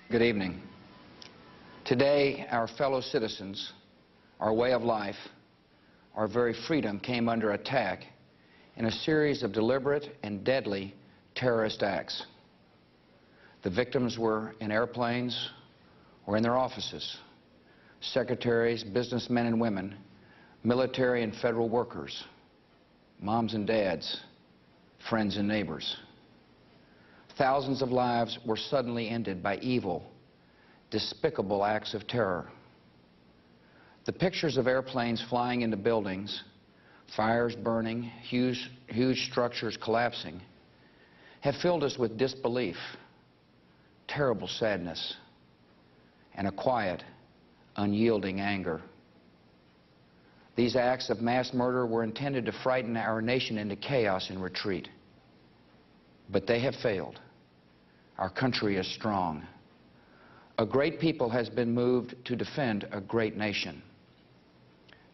Good evening. Today, our fellow citizens, our way of life, our very freedom came under attack in a series of deliberate and deadly terrorist acts. The victims were in airplanes or in their offices, secretaries, businessmen and women, military and federal workers, moms and dads, friends and neighbors. Thousands of lives were suddenly ended by evil, despicable acts of terror. The pictures of airplanes flying into buildings, fires burning, huge structures collapsing, have filled us with disbelief, terrible sadness, and a quiet, unyielding anger. These acts of mass murder were intended to frighten our nation into chaos and retreat. But they have failed. Our country is strong. A great people has been moved to defend a great nation.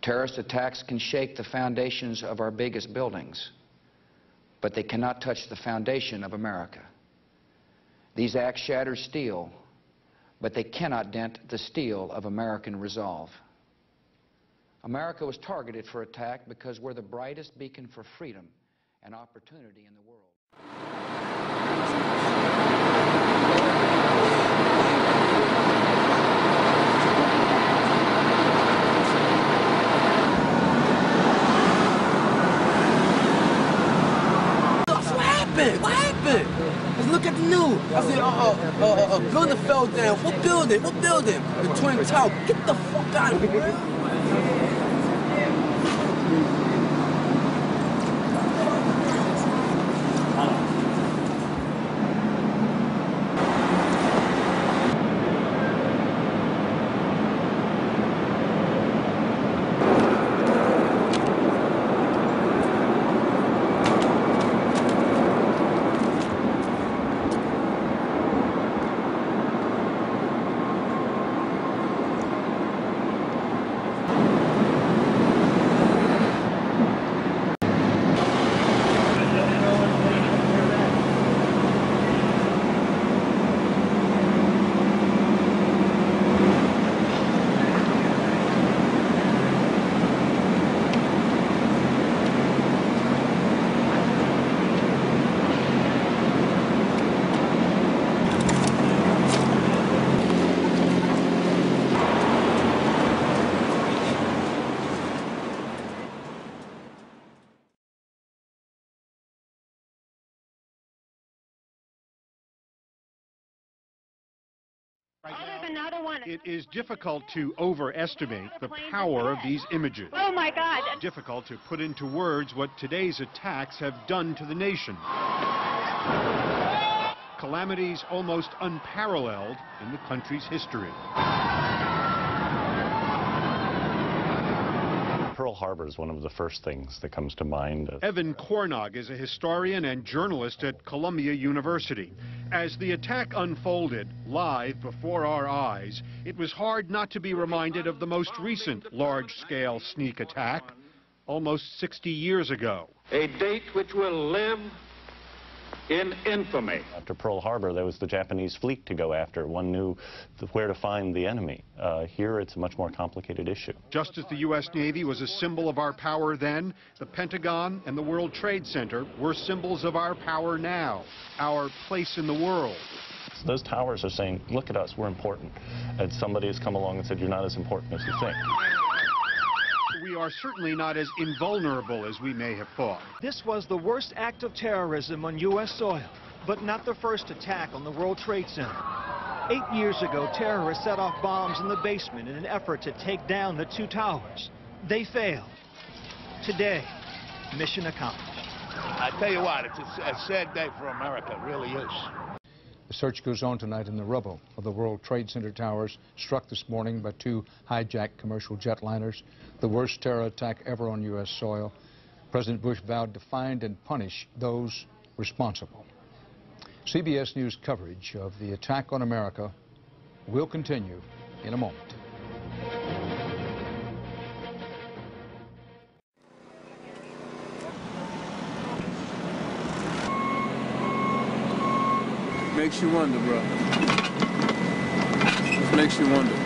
Terrorist attacks can shake the foundations of our biggest buildings, but they cannot touch the foundation of America. These acts shatter steel, but they cannot dent the steel of American resolve. America was targeted for attack because we're the brightest beacon for freedom and opportunity in the world. What happened? Let's look at the news. I said, a building fell down. What building? What building? The Twin Towers. Get the fuck out of here. It is difficult to overestimate the power of these images. Oh my God. Difficult to put into words what today's attacks have done to the nation. Calamities almost unparalleled in the country's history. Pearl Harbor is one of the first things that comes to mind. Evan Cornog is a historian and journalist at Columbia University. As the attack unfolded live before our eyes, it was hard not to be reminded of the most recent large-scale sneak attack, almost 60 years ago. A date which will live in infamy. After Pearl Harbor, there was the Japanese fleet to go after. One knew where to find the enemy. Here, it's a much more complicated issue. Just as the U.S. Navy was a symbol of our power then, the Pentagon and the World Trade Center were symbols of our power now, our place in the world. So those towers are saying, look at us, we're important. And somebody has come along and said, you're not as important as you think. We are certainly not as invulnerable as we may have thought. This was the worst act of terrorism on U.S. soil, but not the first attack on the World Trade Center. 8 years ago, terrorists set off bombs in the basement in an effort to take down the two towers. They failed. Today, mission accomplished. I tell you what, it's a sad day for America, it really is. The search goes on tonight in the rubble of the World Trade Center towers struck this morning by two hijacked commercial jetliners, the worst terror attack ever on U.S. soil. President Bush vowed to find and punish those responsible. CBS News coverage of the attack on America will continue in a moment. Makes you wonder, bro. Just makes you wonder.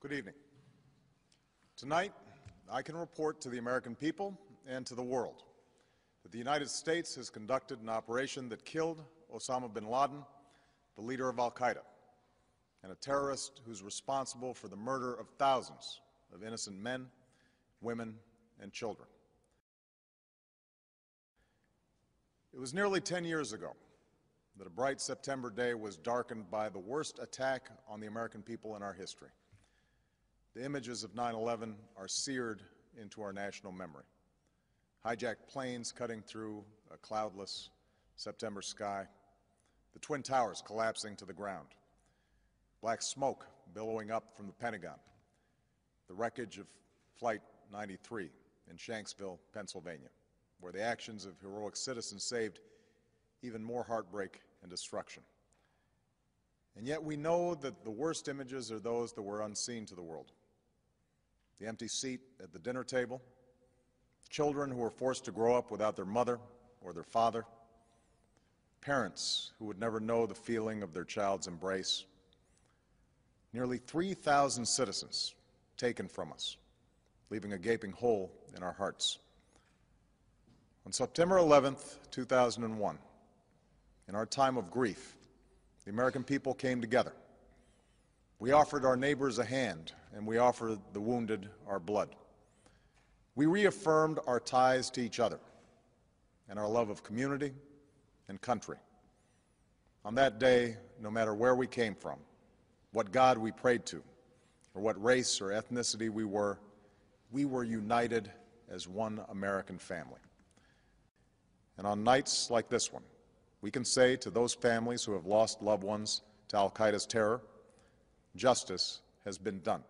Good evening. Tonight, I can report to the American people and to the world that the United States has conducted an operation that killed Osama bin Laden, the leader of al-Qaeda, and a terrorist who's responsible for the murder of thousands of innocent men, women, and children. It was nearly 10 years ago that a bright September day was darkened by the worst attack on the American people in our history. The images of 9/11 are seared into our national memory. Hijacked planes cutting through a cloudless September sky, the Twin Towers collapsing to the ground, black smoke billowing up from the Pentagon, the wreckage of Flight 93 in Shanksville, Pennsylvania, where the actions of heroic citizens saved even more heartbreak and destruction. And yet we know that the worst images are those that were unseen to the world. The empty seat at the dinner table, children who were forced to grow up without their mother or their father, parents who would never know the feeling of their child's embrace, nearly 3,000 citizens taken from us, leaving a gaping hole in our hearts. On September 11th, 2001, in our time of grief, the American people came together. We offered our neighbors a hand, and we offered the wounded our blood. We reaffirmed our ties to each other and our love of community and country. On that day, no matter where we came from, what God we prayed to, or what race or ethnicity we were united as one American family. And on nights like this one, we can say to those families who have lost loved ones to al-Qaeda's terror, justice has been done.